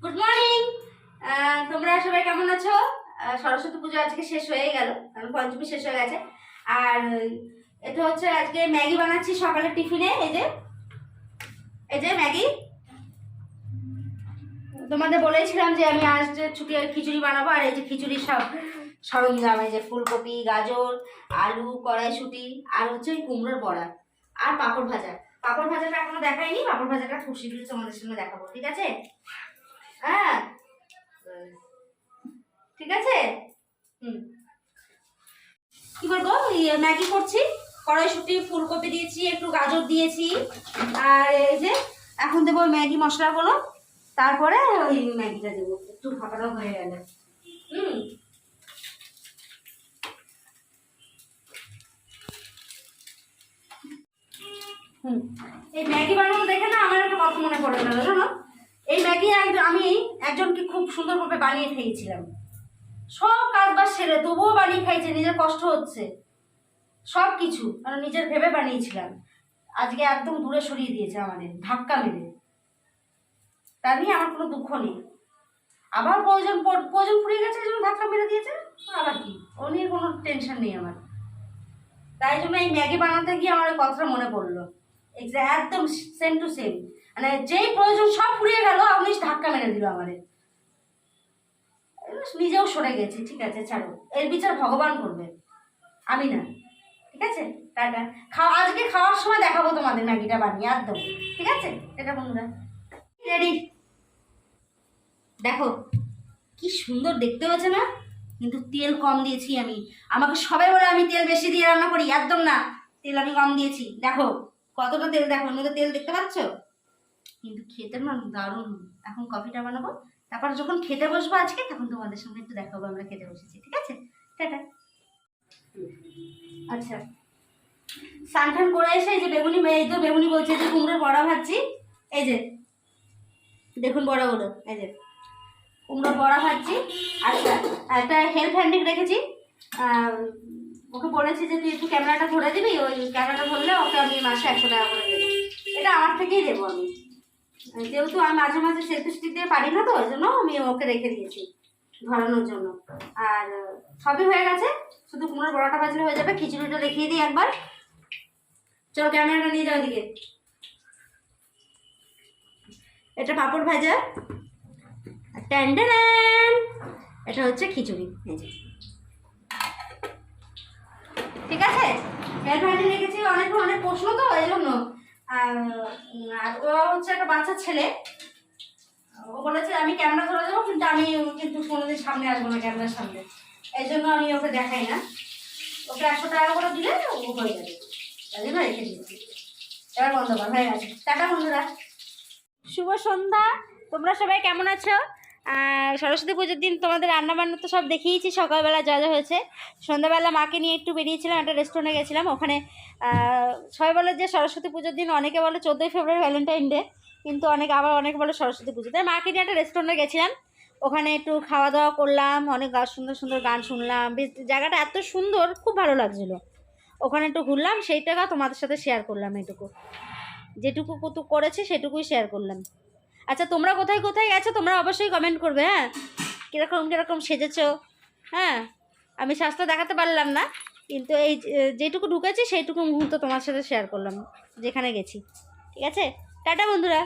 Good morning. তোমরা সবাই কেমন আছো? সরস্বতী পুজো আজকে শেষ হয়ে গেল, কারণ পঞ্চমী শেষ হয়ে গেছে। আর এটা হচ্ছে আজকে ম্যাগি বানাচ্ছি সকালের টিফিনে। এই যে ম্যাগি। তোমাদের বলেছিলাম যে আমি আজ ছুটি খিচুড়ি বানাবো, আর এই যে খিচুড়ির সব সরঞ্জাম, এই যে ফুলকপি, গাজর, আলু, কড়াইশুঁটি, আর হচ্ছে ওই কুমড়োর বড়া, আর পাঁপড় ভাজা। পাঁপড় ভাজাটা এখনো দেখাইনি, পাঁপড় ভাজাটা খুব শীঘ্রই তোমাদের সঙ্গে দেখাবো, ঠিক আছে? হ্যাঁ, ঠিক আছে। কি বলবো, ম্যাগি করছি। কড়াইশুঁটি, ফুলকপি দিয়েছি, একটু গাজর দিয়েছি, আর এই যে এখন দেবো ম্যাগি মশলাগুলো, তারপরে ওই ম্যাগিটা দেবো একটু ফাটানো হয়ে গেলে। এই ম্যাগি বানানো দেখে না আমার একটা কথা মনে পড়ে গেল, জানো? এই ম্যাগি আমি একজনকে খুব সুন্দরভাবে বানিয়ে খেয়েছিলাম। সব কাজ বাজ সেরে তবুও বানিয়ে খাইছে, নিজের কষ্ট হচ্ছে, সব কিছু মানে নিজের ভেবে বানিয়েছিলাম। আজকে একদম দূরে সরিয়ে দিয়েছে আমাদের, ধাক্কা মেরে। তা নিয়ে আমার কোনো দুঃখ নেই। আবার প্রয়োজন ফুরিয়ে গেছে, এই জন্য ধাক্কা মেরে দিয়েছে, আবার কি, ও নিয়ে কোনো টেনশন নেই আমার। তাই জন্য এই ম্যাগি বানাতে গিয়ে আমার ওই কথাটা মনে পড়লো, একদম সেম টু সেম। মানে যেই প্রয়োজন সব ফুরিয়ে গেল, আপনি ধাক্কা মেরে দিল আমাদের। নিজেও সরে গেছি, ঠিক আছে, ছাড়ো, এর বিচার ভগবান করবে, আমি না। ঠিক আছে, টাটা। আজকে খাওয়ার সময় দেখাবো তোমাদের ম্যাগিটা বানিয়ে একদম, ঠিক আছে? এটা বন্ধুরা রেডি। দেখো কি সুন্দর দেখতে হয়েছে না? কিন্তু তেল কম দিয়েছি আমি। আমাকে সবাই বলে আমি তেল বেশি দিয়ে রান্না করি, একদম না, তেল আমি কম দিয়েছি। দেখো কতটা তেল, দেখো এর মধ্যে তেল দেখতে পাচ্ছ? কিন্তু খেতে না দারুণ। এখন কফিটা বানাবো, তারপর যখন খেতে বসবো আজকে, তখন তোমাদের সঙ্গে একটু দেখাবো আমরা খেতে বসেছি, ঠিক আছে? টাটা। আচ্ছা, স্নান করে এসে এই যে বেগুনি বলছে যে কুমড়োর বড়া ভাজছি। এই যে দেখুন বড়াগুলো, এই যে কুমড়োর বড়া ভাজছি। আচ্ছা, একটা হেল্প হ্যান্ডিক রেখেছি, ওকে বলেছি যে তুই একটু ক্যামেরাটা ধরে দিবি, ওই ক্যামেরাটা ধরলে ওকে আমি মাসে 100 টাকা করে দেবো। এটা আমার থেকেই দেবো আমি, যেহেতু আমি মাঝে মাঝে সেলফি স্টিক দিয়ে পারি না, তো ওই জন্য আমি ওকে রেখে দিয়েছি ধরানোর জন্য। আর সবই হয়ে গেছে, শুধু কুমড়োর বড়াটা ভাজলে হয়ে যাবে। খিচুড়িটা দেখিয়ে দিই একবার, চলো ক্যামেরাটা নিয়ে যাও এদিকে। এটা পাঁপড় ভাজা, ট্যান্ডান, এটা হচ্ছে খিচুড়ি, এই যে, ঠিক আছে? এর ভাজি রেখেছি, অনেক প্রশ্ন তো এই জন্য। আর ও হচ্ছে একটা বাচ্চা ছেলে, ও বলেছে আমি ক্যামেরা ধরে দেবো, কিন্তু আমি কিন্তু কোনোদিন সামনে আসবো না ক্যামেরার সামনে, এই জন্য আমি ওকে দেখাই না। ওকে 100 টাকা করে দিলে ও হয়ে যাবে, তাই জন্য রেখে দিয়েছি। এবার বন্ধ কর, হয়ে গেছে। টাটা বন্ধুরা, শুভ সন্ধ্যা। তোমরা সবাই কেমন আছো? সরস্বতী পুজোর দিন তোমাদের রান্নাবান্না তো সব দেখিয়েছি, সকালবেলা যা যা হয়েছে। সন্ধ্যাবেলা মাকে নিয়ে একটু বেরিয়েছিলাম, একটা রেস্টুরেন্টে গেছিলাম। ওখানে সবাই বলে যে সরস্বতী পুজোর দিন, অনেকে বলে 14ই ফেব্রুয়ারি ভ্যালেন্টাইন ডে, কিন্তু অনেকে বলে সরস্বতী পুজো। তাই মাকে নিয়ে একটা রেস্টুরেন্টে গেছিলাম, ওখানে একটু খাওয়া দাওয়া করলাম, অনেক সুন্দর সুন্দর গান শুনলাম। জায়গাটা এত সুন্দর, খুব ভালো লাগছিলো। ওখানে একটু ঘুরলাম, সেইটাকে তোমাদের সাথে শেয়ার করলাম। যেটুকু করেছি সেটুকুই শেয়ার করলাম। আচ্ছা, তোমরা কোথায় কোথায় গেছো তোমরা অবশ্যই কমেন্ট করবে, হ্যাঁ? কীরকম সেজেছো? হ্যাঁ, আমি স্বাস্থ্য দেখাতে পারলাম না, কিন্তু এই যেটুকু ঢুকেছি সেইটুকু মুহূর্ত তোমার সাথে শেয়ার করলাম যেখানে গেছি, ঠিক আছে? টাটা বন্ধুরা।